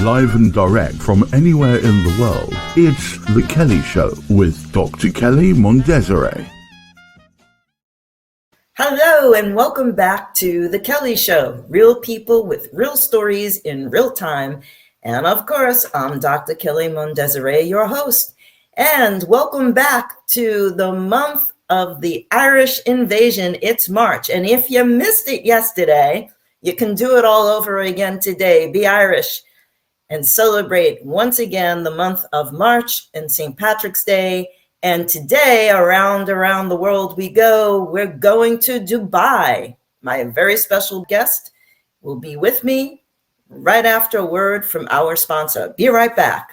Live and direct from anywhere in the world, it's The Kelly Show with Dr. Kelly Mondesire. Hello and welcome back to The Kelly Show, real people with real stories in real time. And of course, I'm Dr. Kelly Mondesire, your host. And welcome back to the month of the Irish invasion. It's March. And if you missed it yesterday, you can do it all over again today. Be Irish and celebrate once again the month of March and St. Patrick's Day. And today, around the world we go, we're going to Dubai. My very special guest will be with me right after a word from our sponsor. Be right back.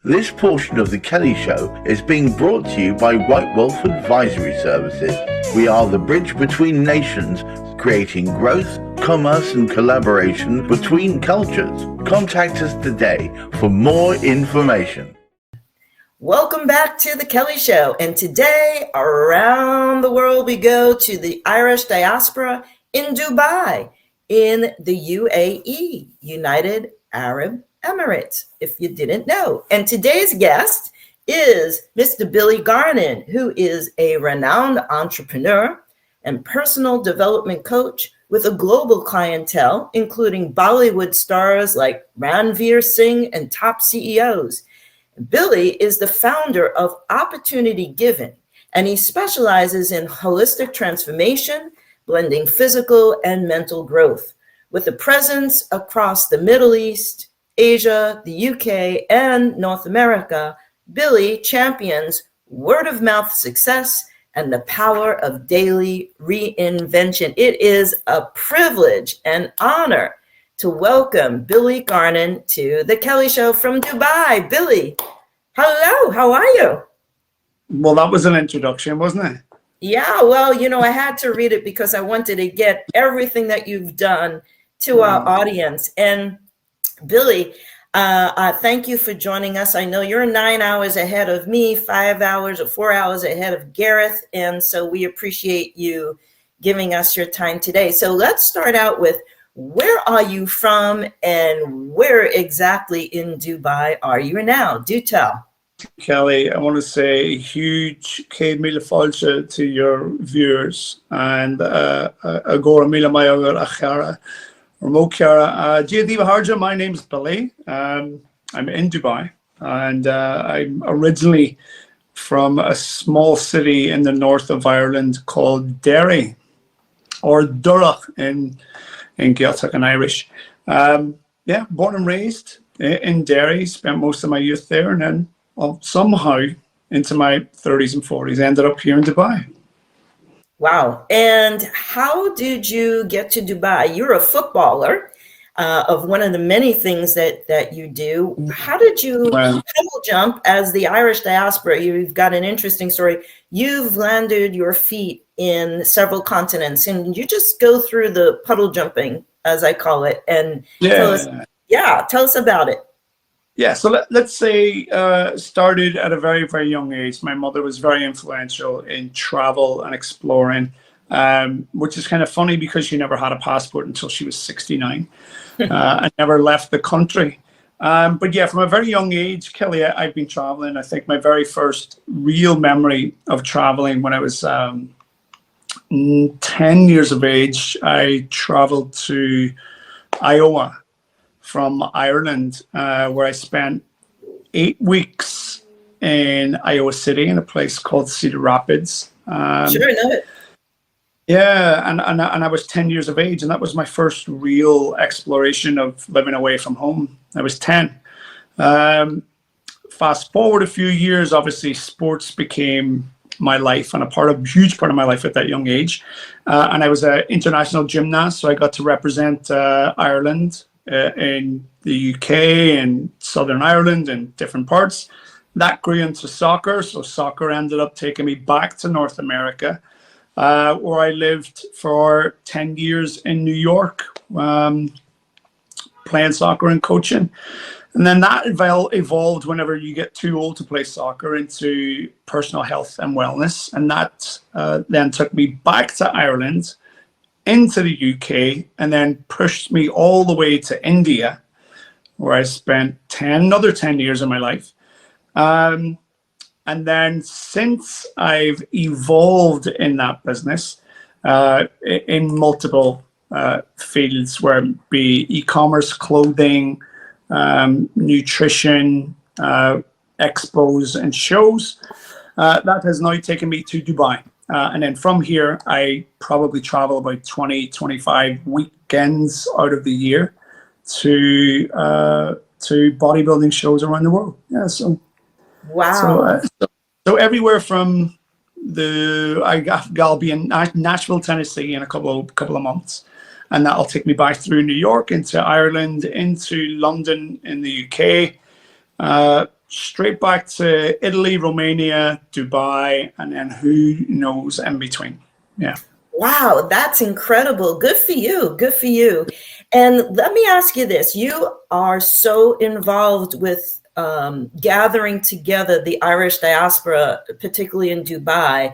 This portion of The Kelly Show is being brought to you by White Wolf Advisory Services. We are the bridge between nations, creating growth, commerce and collaboration between cultures. Contact us today for more information. Welcome back to The Kelly Show. And today, around the world, we go to the Irish diaspora in Dubai, in the UAE, United Arab Emirates, if you didn't know. And today's guest is Mr. Billy Garnon, who is a renowned entrepreneur and personal development coach with a global clientele, including Bollywood stars like Ranveer Singh and top CEOs. Billy is the founder of Opportunity Given, and he specializes in holistic transformation, blending physical and mental growth. With a presence across the Middle East, Asia, the UK, and North America, Billy champions word-of-mouth success and the power of daily reinvention. It is a privilege and honor to welcome Billy Garnon to The Kelly Show from Dubai. Billy, hello, how are you? Well, that was an introduction, wasn't it? Yeah, well, I had to read it because I wanted to get everything that you've done to our audience. And Billy, thank you for joining us. I know you're 9 hours ahead of me, 5 hours or 4 hours ahead of Gareth. And so we appreciate you giving us your time today. So let's start out with, where are you from and where exactly in Dubai are you now? Do tell. Kelly, I want to say a huge Céad Míle Fáilte to your viewers and Agora Míle Maior Achara or Mo Chiara. Diva Harja, my name's Billy. I'm in Dubai and I'm originally from a small city in the north of Ireland called Derry, or Durrach in Gaeltacht and Irish. Born and raised in Derry, spent most of my youth there, and then somehow into my 30s and 40s ended up here in Dubai. Wow. And how did you get to Dubai? You're a footballer of one of the many things that you do. How did you double jump as the Irish diaspora? You've got an interesting story. You've landed your feet in several continents, and you just go through the puddle jumping, as I call it, and tell us about it. Yeah, so let's say started at a very, very young age. My mother was very influential in travel and exploring, which is kind of funny because she never had a passport until she was 69 and never left the country. But yeah, from a very young age, Kelly, I've been traveling. I think my very first real memory of traveling when I was 10 years of age, I traveled to Iowa from Ireland, where I spent 8 weeks in Iowa City in a place called Cedar Rapids. Sure, I know it. Yeah, and I was 10 years of age, and that was my first real exploration of living away from home. I was 10. Fast forward a few years, obviously sports became my life and a huge part of my life at that young age. And I was an international gymnast, so I got to represent Ireland in the UK and Southern Ireland and different parts. That grew into soccer, so soccer ended up taking me back to North America, where I lived for 10 years in New York, playing soccer and coaching. And then that evolved whenever you get too old to play soccer into personal health and wellness. And that then took me back to Ireland, into the UK, and then pushed me all the way to India, where I spent another 10 years of my life. And then since I've evolved in that business in multiple fields, where it be e-commerce, clothing, nutrition, expos and shows, that has now taken me to Dubai. And then from here, I probably travel about 20, 25 weekends out of the year to bodybuilding shows around the world. Yeah, so Wow. so everywhere from I'll be in Nashville, Tennessee in a couple of months, and that'll take me back through New York, into Ireland, into London in the UK, straight back to Italy, Romania, Dubai, and then who knows in between. Yeah. Wow, that's incredible. Good for you. Good for you. And let me ask you this. You are so involved with gathering together the Irish diaspora, particularly in Dubai.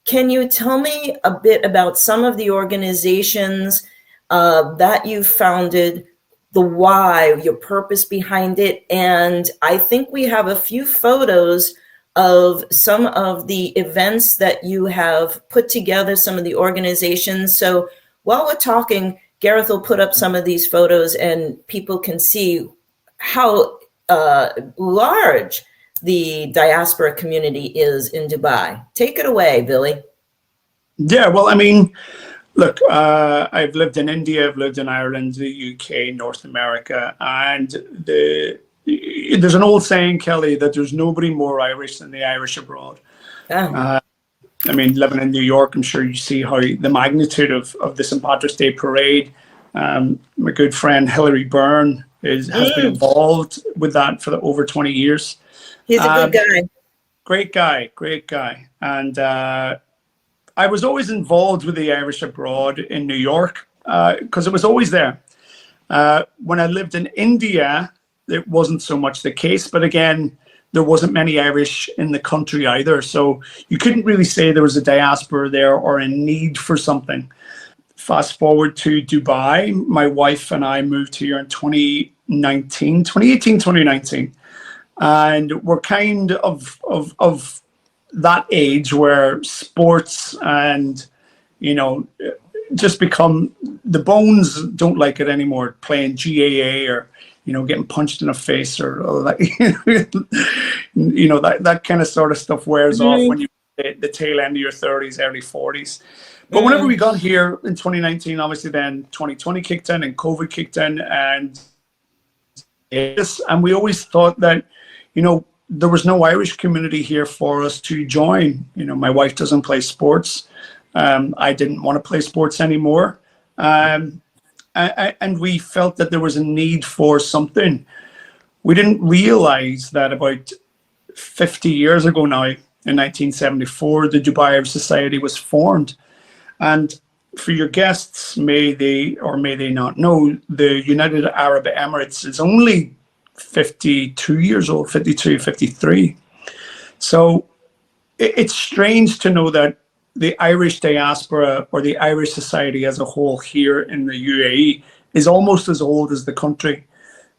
Can you tell me a bit about some of the organizations that you founded, the why, your purpose behind it? And I think we have a few photos of some of the events that you have put together, some of the organizations. So while we're talking, Gareth will put up some of these photos and people can see how large the diaspora community is in Dubai. Take it away, Billy. Yeah, well, I mean, look, I've lived in India, I've lived in Ireland, the UK, North America, and there's an old saying, Kelly, that there's nobody more Irish than the Irish abroad. Oh. I mean, living in New York, I'm sure you see how the magnitude of the St. Patrick's Day parade. My good friend Hilary Byrne has been involved with that for over 20 years. He's a good guy. Great guy. And I was always involved with the Irish abroad in New York because it was always there. When I lived in India, it wasn't so much the case, but again, there wasn't many Irish in the country either. So you couldn't really say there was a diaspora there or a need for something. Fast forward to Dubai, my wife and I moved here in 2018, 2019. And we're kind of that age where sports and, just become, the bones don't like it anymore, playing GAA or, getting punched in the face or that, that kind of sort of stuff wears off when you hit the tail end of your 30s, early 40s. But whenever we got here in 2019, obviously then 2020 kicked in and COVID kicked in, and we always thought that, there was no Irish community here for us to join. My wife doesn't play sports. I didn't want to play sports anymore. And we felt that there was a need for something. We didn't realize that about 50 years ago now, in 1974, the Dubai Irish Society was formed. And for your guests, may they or may they not know, the United Arab Emirates is only 52 years old, 52, 53. So it's strange to know that the Irish diaspora or the Irish society as a whole here in the UAE is almost as old as the country.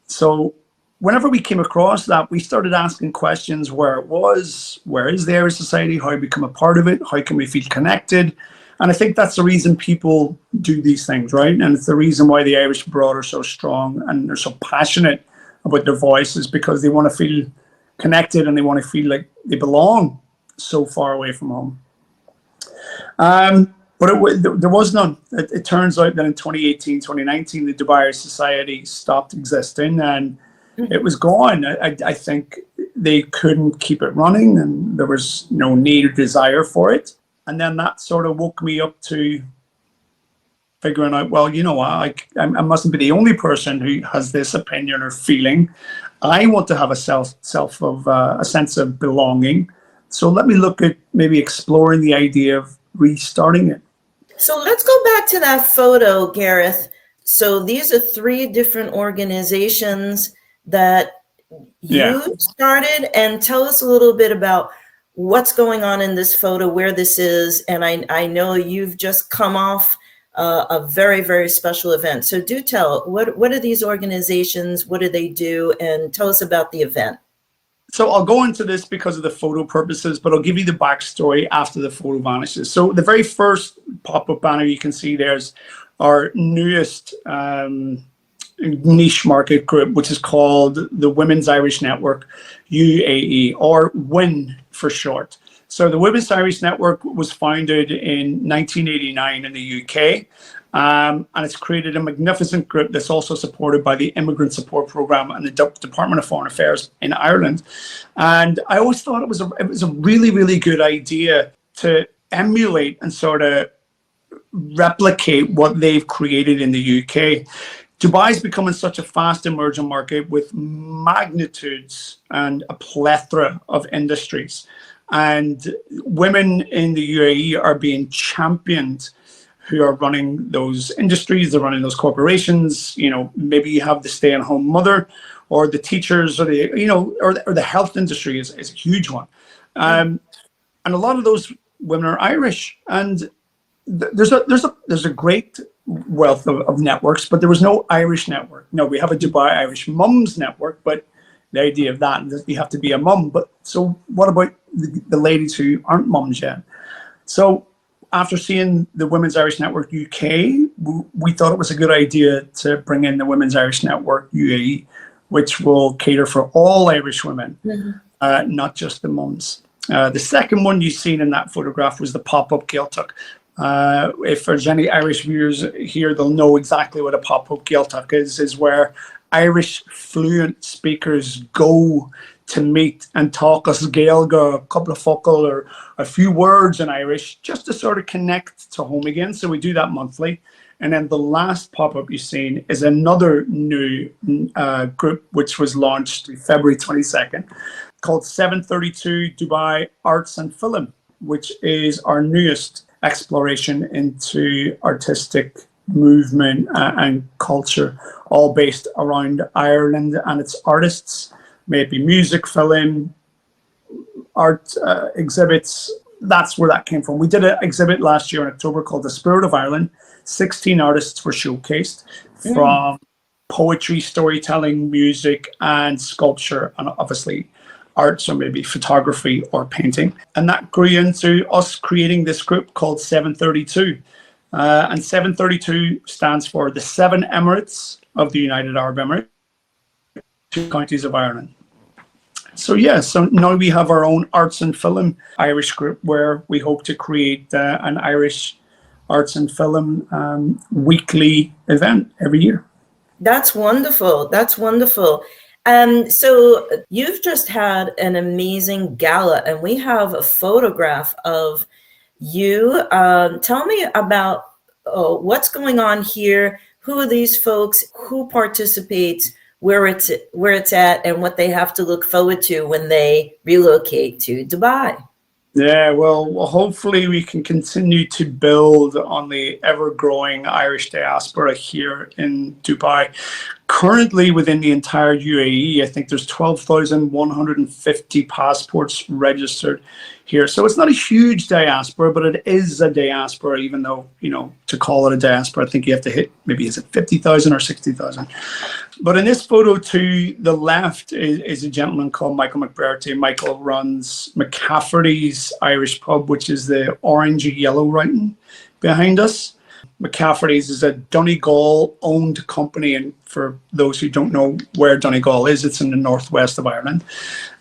So whenever we came across that, we started asking questions: where is the Irish society? How become a part of it? How can we feel connected? And I think that's the reason people do these things, right? And it's the reason why the Irish abroad are so strong and they're so passionate about their voices, because they want to feel connected and they want to feel like they belong so far away from home. But there was none. It turns out that in 2018, 2019, the Dubai Irish Society stopped existing and it was gone. I think they couldn't keep it running and there was no need or desire for it. And then that sort of woke me up to figuring out, well, I mustn't be the only person who has this opinion or feeling. I want to have a sense of belonging. So let me look at maybe exploring the idea of restarting it. So let's go back to that photo, Gareth. So these are 3 different organizations that you started, and tell us a little bit about what's going on in this photo, where this is. And I know you've just come off a very, very special event. So do tell, what are these organizations? What do they do? And tell us about the event. So I'll go into this because of the photo purposes, but I'll give you the backstory after the photo vanishes. So the very first pop-up banner you can see there's our newest niche market group, which is called the Women's Irish Network, UAE, or WIN for short. So the Women's Irish Network was founded in 1989 in the UK. And it's created a magnificent group that's also supported by the Immigrant Support Program and the Department of Foreign Affairs in Ireland. And I always thought it was a really, really good idea to emulate and sort of replicate what they've created in the UK. Dubai is becoming such a fast emerging market with magnitudes and a plethora of industries. And women in the UAE are being championed who are running those industries, they're running those corporations. You know, maybe you have the stay-at-home mother, or the teachers, or the, you know, or the health industry is a huge one. And a lot of those women are Irish, and there's a great wealth of networks, but there was no Irish network. No, we have a Dubai Irish Mums Network, but the idea of that is you have to be a mum. But so what about the ladies who aren't mums yet? So after seeing the Women's Irish Network UK, we thought it was a good idea to bring in the Women's Irish Network UAE, which will cater for all Irish women, not just the mums. The second one you've seen in that photograph was the pop-up Gaeltacht. If there's any Irish viewers here, they'll know exactly what a pop-up Gaeltacht is where Irish fluent speakers go to meet and talk us Gaeilge, a couple of focal or a few words in Irish, just to sort of connect to home again. So we do that monthly. And then the last pop-up you've seen is another new group, which was launched February 22nd, called 732 Dubai Arts and Film, which is our newest exploration into artistic movement and culture, all based around Ireland and its artists. May it be music, film, art exhibits. That's where that came from. We did an exhibit last year in October called The Spirit of Ireland. 16 artists were showcased from poetry, storytelling, music, and sculpture, and obviously art, so maybe photography or painting. And that grew into us creating this group called 732. And 732 stands for the 7 Emirates of the United Arab Emirates, 2 counties of Ireland. So yeah, so now we have our own arts and film Irish group where we hope to create an Irish arts and film weekly event every year. That's wonderful. That's wonderful. So you've just had an amazing gala, and we have a photograph of you. Tell me about what's going on here. Who are these folks? Who participates? Where it's at, and what they have to look forward to when they relocate to Dubai. Yeah, well, hopefully we can continue to build on the ever-growing Irish diaspora here in Dubai. Currently, within the entire UAE, I think there's 12,150 passports registered here. So it's not a huge diaspora, but it is a diaspora, even though, you know, to call it a diaspora, I think you have to hit, maybe is it 50,000 or 60,000? But in this photo to the left is a gentleman called Michael McBrearty. Michael runs McCafferty's Irish Pub, which is the orangey yellow writing behind us. McCafferty's is a Donegal owned company, and for those who don't know where Donegal is, it's in the northwest of Ireland.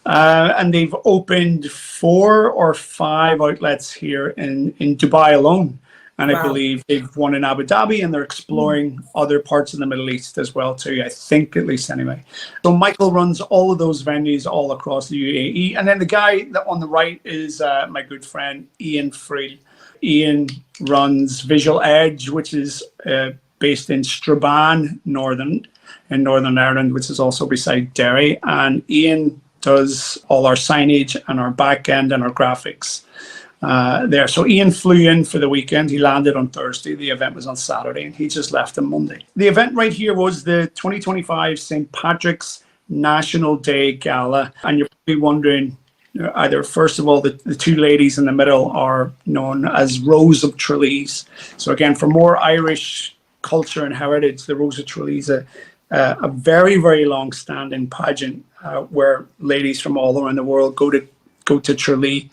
And they've opened 4 or 5 outlets here in Dubai alone. And wow. I believe they've one in Abu Dhabi, and they're exploring other parts of the Middle East as well too, I think, at least anyway. So Michael runs all of those venues all across the UAE. And then the guy that on the right is my good friend, Ian Friel. Ian runs Visual Edge, which is based in Strabane, in Northern Ireland, which is also beside Derry. And Ian does all our signage and our back end and our graphics there. So Ian flew in for the weekend. He landed on Thursday. The event was on Saturday, and he just left on Monday. The event right here was the 2025 St. Patrick's National Day Gala. And you're probably wondering, either, first of all, the two ladies in the middle are known as Rose of Tralee. So again, for more Irish culture and heritage, the Rose of Tralee is a very, very long-standing pageant where ladies from all around the world go to Tralee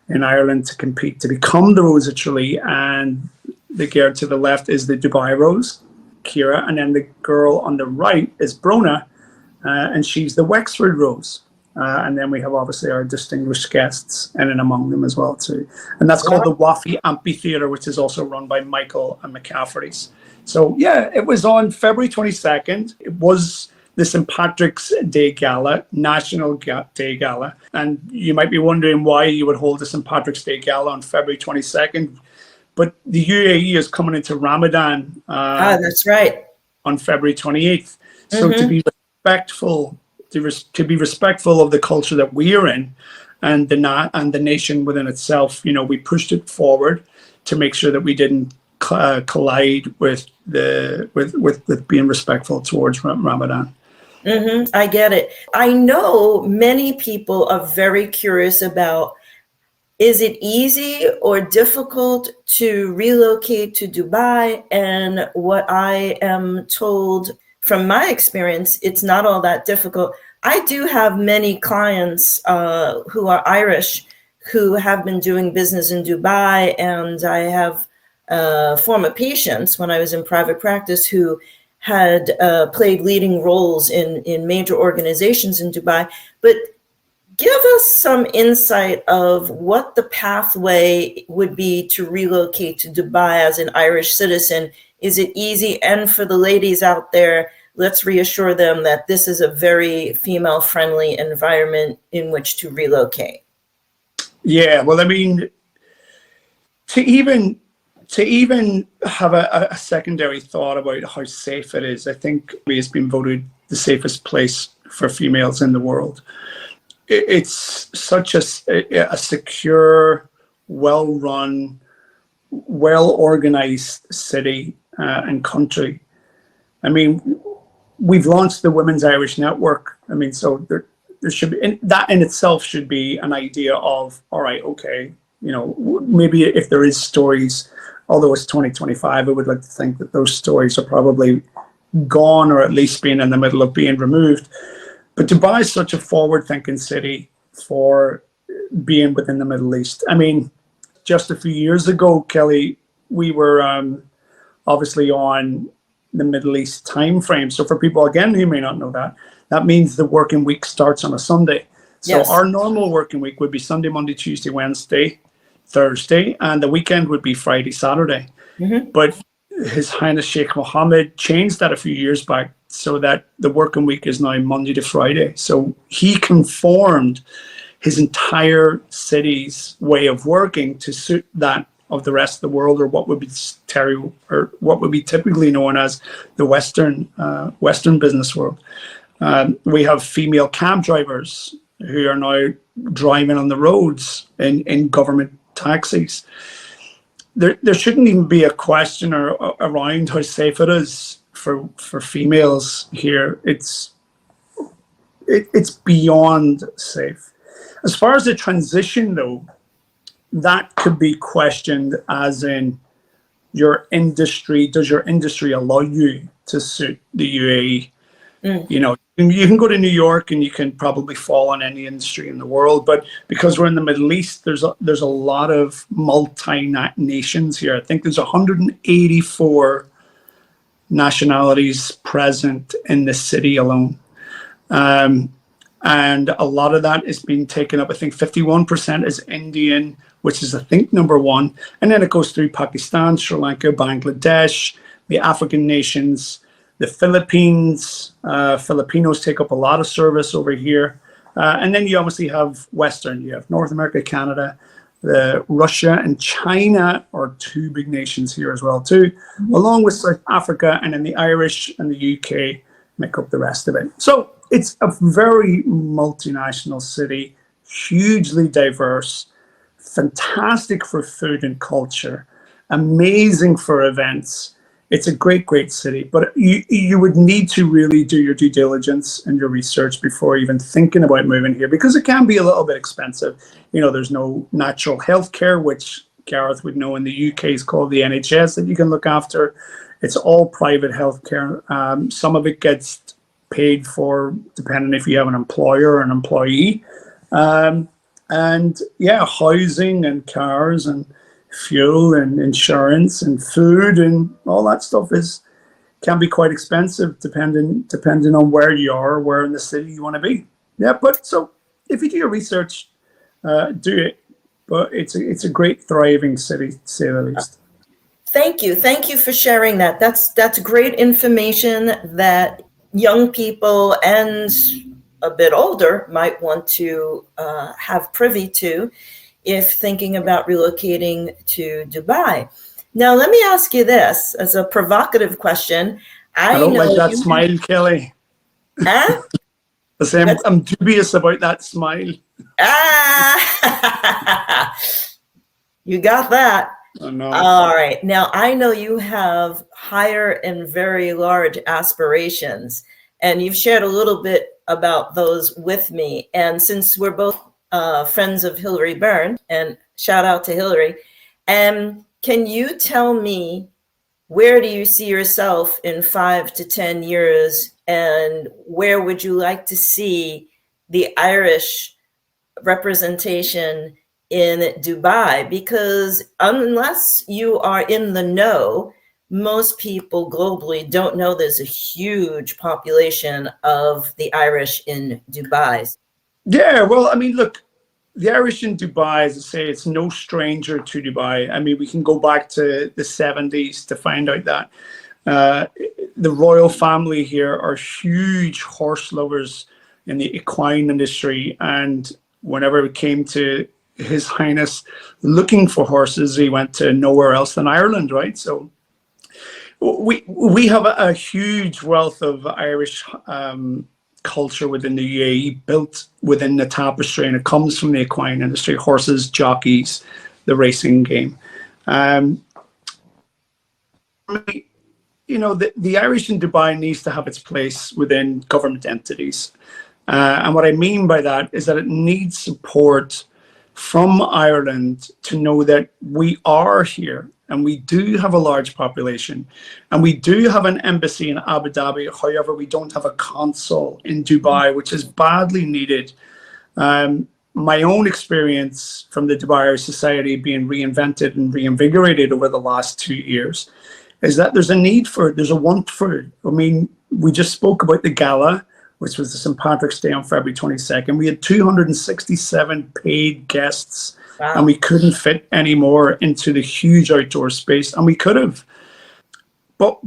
in Ireland to compete to become the Rose of Tralee. And the girl to the left is the Dubai Rose, Ciara, and then the girl on the right is Brona, and she's the Wexford Rose. And then we have obviously our distinguished guests in and among them as well too. And that's called the Waffy Amphitheatre, which is also run by Michael and McCafferty's. So yeah, it was on February 22nd. It was the St. Patrick's Day Gala, National Day Gala. And you might be wondering why you would hold the St. Patrick's Day Gala on February 22nd. But the UAE is coming into Ramadan. That's right. On February 28th. So to be respectful, to be respectful of the culture that we are in, and the nation within itself, you know, we pushed it forward to make sure that we didn't collide with being respectful towards Ramadan. I get it. I know many people are very curious about, is it easy or difficult to relocate to Dubai? And what I am told from my experience, it's not all that difficult. I do have many clients who are Irish who have been doing business in Dubai, and I have former patients when I was in private practice who had played leading roles in major organizations in Dubai. But give us some insight of what the pathway would be to relocate to Dubai as an Irish citizen. Is it easy? And for the ladies out there, let's reassure them that this is a very female-friendly environment in which to relocate. Yeah, well, I mean, to even have a secondary thought about how safe it is, I think it's been voted the safest place for females in the world. It's such a secure, well-run, well-organized city and country. I mean, we've launched the Women's Irish Network. I mean, so there should be, that in itself should be an idea of, all right, okay, you know, maybe if there is stories, although it's 2025, I would like to think that those stories are probably gone or at least being in the middle of being removed. But Dubai is such a forward-thinking city for being within the Middle East. I mean, just a few years ago, Kelly, we were obviously on the Middle East time frame. So for people, again, who may not know that, that means the working week starts on a Sunday. So Yes. Our normal working week would be Sunday, Monday, Tuesday, Wednesday, Thursday, and the weekend would be Friday, Saturday. But His Highness Sheikh Mohammed changed that a few years back so that the working week is now Monday to Friday. So he conformed his entire city's way of working to suit that of the rest of the world, or what would be typically known as the Western business world. We have female cab drivers who are now driving on the roads in government taxis. There shouldn't even be a question around how safe it is for females here. It's beyond safe. As far as the transition, though, that could be questioned as in your industry. Does your industry allow you to suit the UAE? You know, you can go to New York and you can probably fall on any industry in the world, but because we're in the Middle East, there's a lot of multi-nations here. I think there's 184 nationalities present in the city alone. And a lot of that is being taken up. I think 51% is Indian, which is, I think, number one. And then it goes through Pakistan, Sri Lanka, Bangladesh, the African nations, the Philippines. Filipinos take up a lot of service over here. And then you obviously have Western. You have North America, Canada, Russia and China are two big nations here as well too, along with South Africa, and then the Irish and the UK make up the rest of it. So it's a very multinational city, hugely diverse, fantastic for food and culture, amazing for events. It's a great, great city, but you would need to really do your due diligence and your research before even thinking about moving here, because it can be a little bit expensive. There's no natural health care, which Gareth would know in the UK is called the NHS, that you can look after. It's all private health care. Some of it gets paid for depending if you have an employer or an employee. And yeah, housing and cars and fuel and insurance and food and all that stuff can be quite expensive depending on where you are, where in the city you want to be. Yeah, but so if you do your research, do it. But it's a great, thriving city, to say the least. Thank you for sharing that. That's great information that young people and a bit older might want to have privy to if thinking about relocating to Dubai. Now, let me ask you this as a provocative question. I don't like that smile, Kelly. Huh? I'm dubious about that smile. You got that. Oh, no. All right. Now, I know you have higher and very large aspirations, and you've shared a little bit about those with me. And since we're both friends of Hillary Byrne, and shout out to Hillary, can you tell me, where do you see yourself in 5 to 10 years, and where would you like to see the Irish representation in Dubai? Because unless you are in the know, most people globally don't know there's a huge population of the Irish in Dubai. Yeah, well, I mean, look, the Irish in Dubai, as I say, it's no stranger to Dubai. I mean, we can go back to the 70s to find out that the royal family here are huge horse lovers in the equine industry. And whenever it came to His Highness looking for horses, he went to nowhere else than Ireland, right? So we have a huge wealth of Irish culture within the UAE, built within the tapestry, and it comes from the equine industry, horses, jockeys, the racing game. The Irish in Dubai needs to have its place within government entities. And what I mean by that is that it needs support from Ireland to know that we are here, and we do have a large population, and we do have an embassy in Abu Dhabi. However, we don't have a consul in Dubai, which is badly needed. My own experience from the Dubai Irish Society being reinvented and reinvigorated over the last 2 years is that there's a need for it, there's a want for it. I mean, we just spoke about the gala, which was the St. Patrick's Day on February 22nd. We had 267 paid guests. Wow. And we couldn't fit any more into the huge outdoor space, and we could have. But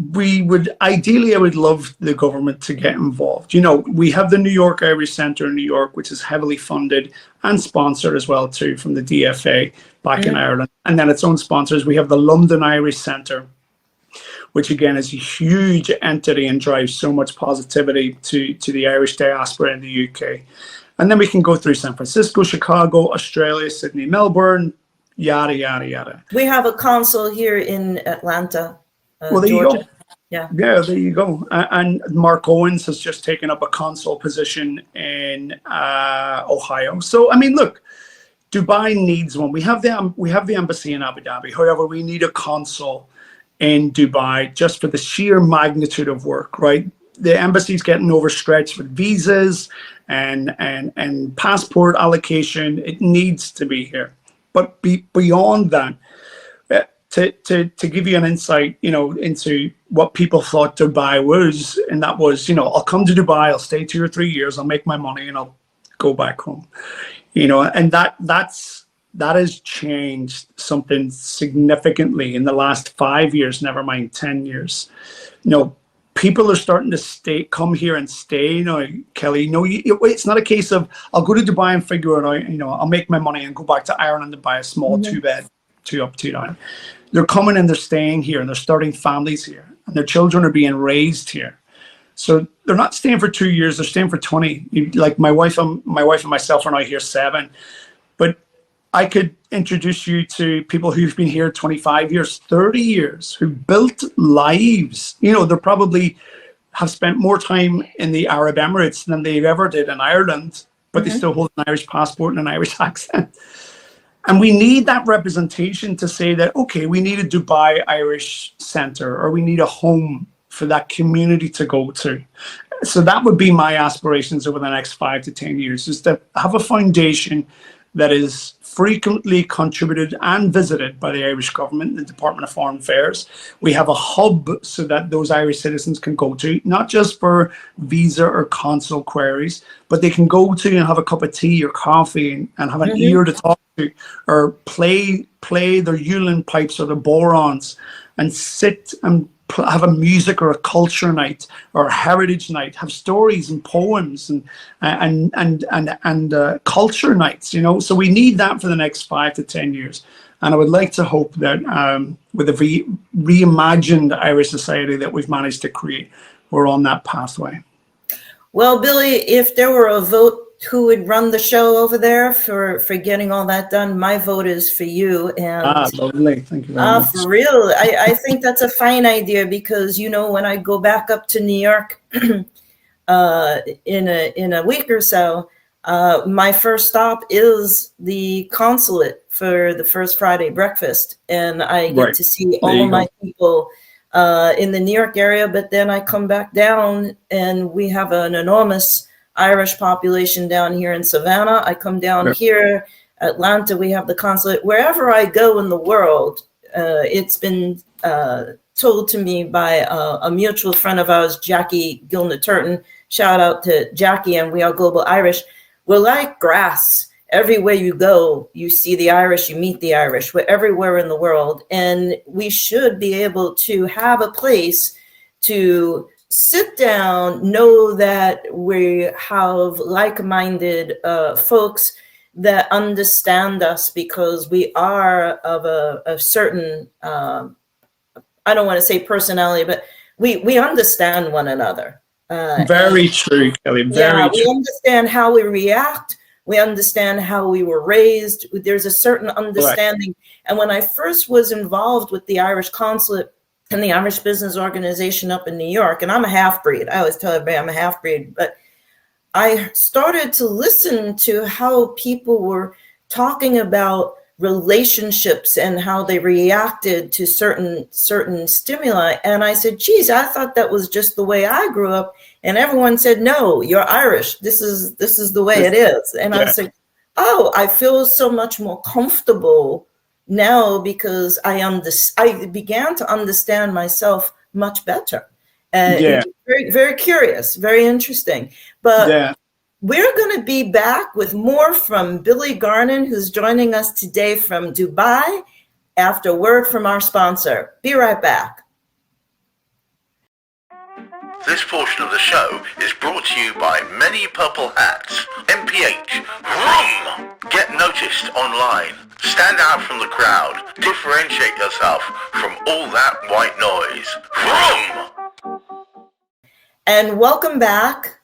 I would love the government to get involved. We have the New York Irish Centre in New York, which is heavily funded and sponsored as well too from the DFA back in Ireland. And then its own sponsors. We have the London Irish Centre, which again is a huge entity and drives so much positivity to the Irish diaspora in the UK. And then we can go through San Francisco, Chicago, Australia, Sydney, Melbourne, yada, yada, yada. We have a consul here in Atlanta, well, there Georgia. You go. Yeah, there you go. And Mark Owens has just taken up a consul position in Ohio. So, I mean, look, Dubai needs one. We have the embassy in Abu Dhabi. However, we need a consul in Dubai just for the sheer magnitude of work, right? The embassy's getting overstretched with visas and passport allocation. It needs to be here. But beyond that, to give you an insight, into what people thought Dubai was, and that was, I'll come to Dubai, I'll stay 2 or 3 years, I'll make my money, and I'll go back home. And that has changed something significantly in the last 5 years, never mind 10 years. People are starting to come here and stay. Kelly, it's not a case of I'll go to Dubai and figure it out. I'll make my money and go back to Ireland and buy a small 2-bed, 2 up, 2 down. They're coming and they're staying here, and they're starting families here, and their children are being raised here. So they're not staying for 2 years; they're staying for 20. Like my wife and myself are now here 7, but I could introduce you to people who've been here 25 years, 30 years, who built lives. You know, they probably have spent more time in the Arab Emirates than they ever did in Ireland, but they still hold an Irish passport and an Irish accent. And we need that representation to say that, okay, we need a Dubai Irish Centre, or we need a home for that community to go to. So that would be my aspirations over the next 5 to 10 years, is to have a foundation that is frequently contributed and visited by the Irish government, the Department of Foreign Affairs. We have a hub so that those Irish citizens can go to, not just for visa or consul queries, but they can go to and have a cup of tea or coffee and have an ear to talk to, or play their ukulele pipes or their borons, and sit and have a music or a culture night or a heritage night, have stories and poems and culture nights, you know. So we need that for the next 5 to 10 years. And I would like to hope that with the reimagined Irish society that we've managed to create, we're on that pathway. Well, Billy, if there were a vote who would run the show over there for getting all that done, my vote is for you. And lovely. Thank you very much. For real, I think that's a fine idea, because, you know, when I go back up to New York in a week or so, my first stop is the consulate for the First Friday breakfast, and I get to see all of my people in the New York area. But then I come back down, and we have an enormous Irish population down here in Savannah. I come down here, Atlanta, we have the consulate. Wherever I go in the world, it's been told to me by a mutual friend of ours, Jackie Gilner-Turton. Shout out to Jackie, and We Are Global Irish. We're like grass. Everywhere you go, you see the Irish, you meet the Irish. We're everywhere in the world. And we should be able to have a place to sit down, know that we have like-minded folks that understand us, because we are of a certain, I don't want to say personality, but we understand one another. Very true, Kelly. Very true. We understand how we react. We understand how we were raised. There's a certain understanding. And when I first was involved with the Irish consulate and the Irish Business Organization up in New York, and I'm a half-breed. I always tell everybody I'm a half-breed, but I started to listen to how people were talking about relationships and how they reacted to certain stimuli. And I said, geez, I thought that was just the way I grew up. And everyone said, no, you're Irish. This is the way it is. And I was like, oh, I feel so much more comfortable now, because I began to understand myself much better. And very, very curious, very interesting. But we're going to be back with more from Billy Garnon, who's joining us today from Dubai, after a word from our sponsor. Be right back. This portion of the show is brought to you by Many Purple Hats, MPH, Vroom! Get noticed online. Stand out from the crowd. Differentiate yourself from all that white noise. Vroom! And welcome back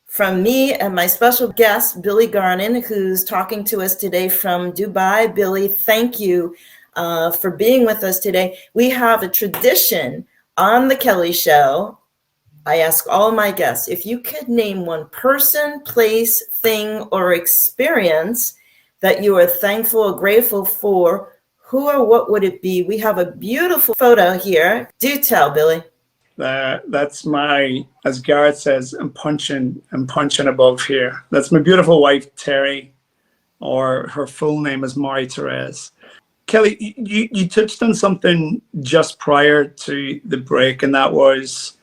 from me and my special guest, Billy Garnon, who's talking to us today from Dubai. Billy, thank you for being with us today. We have a tradition on the Kelly Show. I ask all my guests, if you could name one person, place, thing, or experience that you are thankful or grateful for, who or what would it be? We have a beautiful photo here. Do tell, Billy. That's my, as Garrett says, I'm punching above here. That's my beautiful wife, Terry, or her full name is Marie-Therese. Kelly, you touched on something just prior to the break, and that was,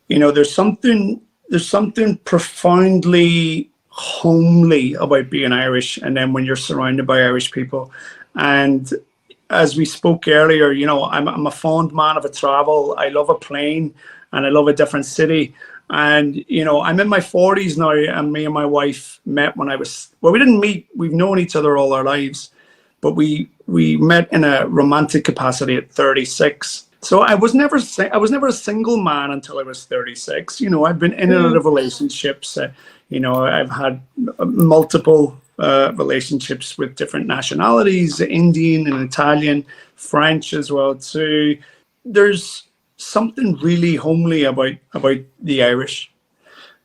you know, there's something profoundly homely about being Irish, and then when you're surrounded by Irish people. And as we spoke earlier, you know, I'm a fond man of a travel. I love a plane and I love a different city. And, you know, I'm in my 40s now, and me and my wife met when we didn't meet, we've known each other all our lives, but we met in a romantic capacity at 36. So I was never a single man until I was 36. You know, I've been in and out of relationships. You know, I've had multiple relationships with different nationalities, Indian and Italian, French as well too. There's something really homely about the Irish.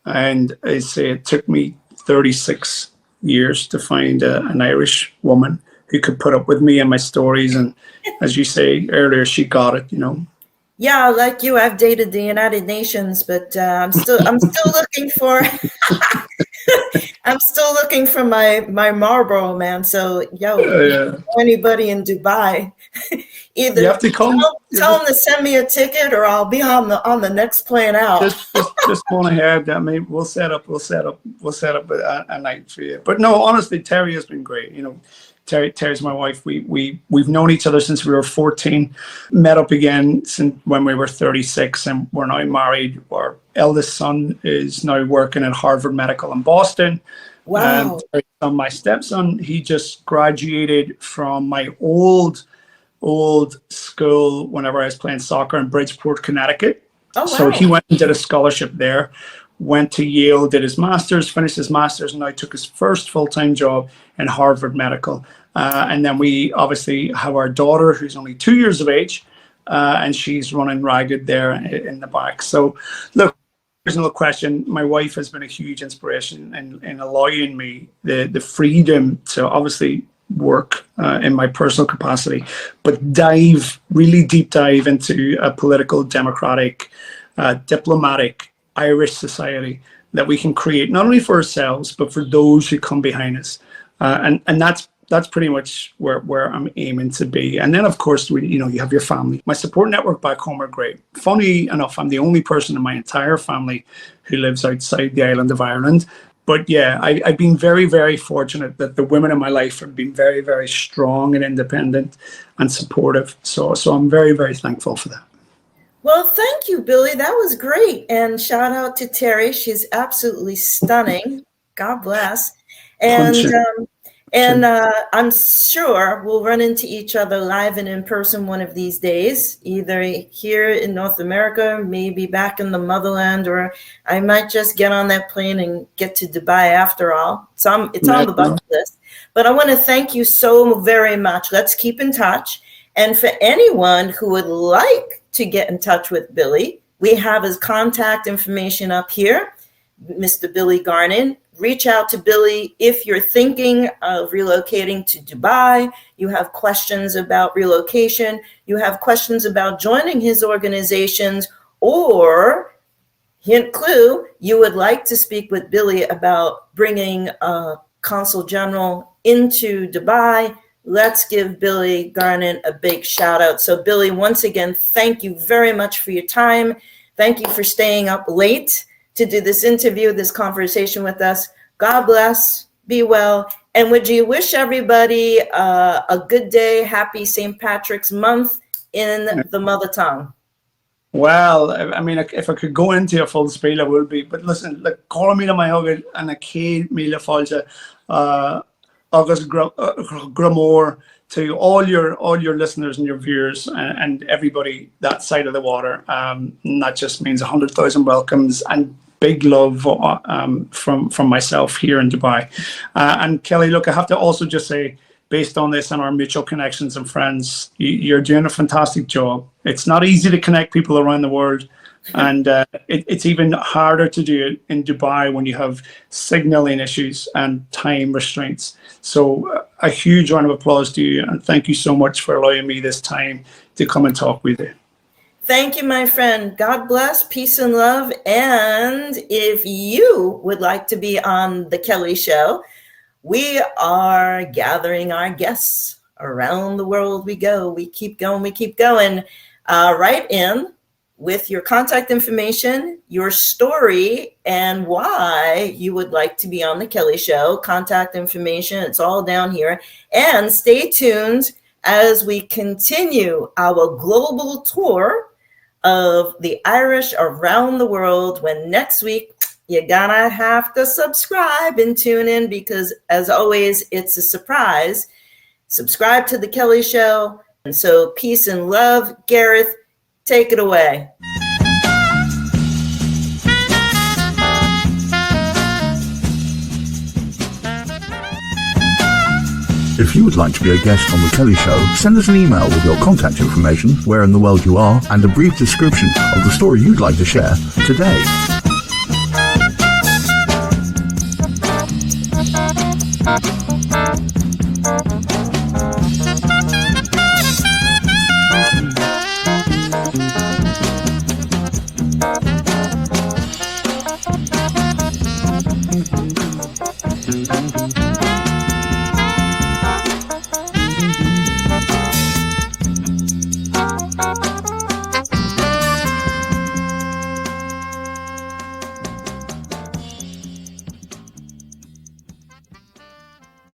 And I say it took me 36 years to find an Irish woman who could put up with me and my stories. And as you say earlier, she got it, Yeah, like you, I've dated the United Nations, but I'm still looking for I'm still looking for my Marlboro man. So anybody in Dubai, either you have to come. Tell them to send me a ticket, or I'll be on the next plane out. Just go ahead. I mean, we'll set up a night for you. But no, honestly, Terry has been great. Terry's my wife. We've known each other since we were 14. Met up again since when we were 36, and we're now married. Our eldest son is now working at Harvard Medical in Boston. Wow. And my stepson, he just graduated from my old school whenever I was playing soccer in Bridgeport, Connecticut. Oh, wow. So he went and did a scholarship there, went to Yale, did his master's, finished his master's, and now took his first full-time job in Harvard Medical. And then we obviously have our daughter, who's only 2 years of age, and she's running ragged there in the back. So look, there's no question, my wife has been a huge inspiration in allowing me the freedom to obviously work in my personal capacity, but really deep dive into a political, democratic, diplomatic Irish society that we can create not only for ourselves but for those who come behind us, and that's pretty much where I'm aiming to be. And then of course you have your family. My support network back home are great. Funny enough, I'm the only person in my entire family who lives outside the island of Ireland. But yeah, I've been very, very fortunate that the women in my life have been very, very strong and independent and supportive. So I'm very, very thankful for that. Well, thank you, Billy. That was great. And shout out to Terry. She's absolutely stunning. God bless. And I'm sure we'll run into each other live and in person one of these days, either here in North America, maybe back in the motherland, or I might just get on that plane and get to Dubai after all. So it's on the bucket list. But I want to thank you so very much. Let's keep in touch. And for anyone who would like to get in touch with Billy, we have his contact information up here, Mr. Billy Garnon. Reach out to Billy if you're thinking of relocating to Dubai, you have questions about relocation, you have questions about joining his organizations, or, hint clue, you would like to speak with Billy about bringing a consul general into Dubai. Let's give Billy Garnon a big shout out. So Billy, once again, thank you very much for your time. Thank you for staying up late to do this interview, this conversation with us. God bless, be well. And would you wish everybody a good day, happy St. Patrick's month in the mother tongue? Well, I mean, if I could go into a full spiel, I would be. But listen, call me to my hug and a kid me la falcha, August Gramore, to all your listeners and your viewers and everybody that side of the water. That just means 100,000 welcomes and big love from myself here in Dubai. And Kelly, look, I have to also just say, based on this and our mutual connections and friends, you're doing a fantastic job. It's not easy to connect people around the world. And it's even harder to do it in Dubai when you have signaling issues and time restraints. So a huge round of applause to you. And thank you so much for allowing me this time to come and talk with you. Thank you, my friend. God bless, peace and love. And if you would like to be on The Kelly Show, we are gathering our guests around the world. We go. We keep going. We keep going. Write in with your contact information, your story, and why you would like to be on The Kelly Show. Contact information, it's all down here. And stay tuned as we continue our global tour of the Irish around the world, when next week you're gonna have to subscribe and tune in, because as always, it's a surprise. Subscribe to The Kelly Show. And so peace and love. Gareth, take it away. If you would like to be a guest on The Kelly Show, send us an email with your contact information, where in the world you are, and a brief description of the story you'd like to share today.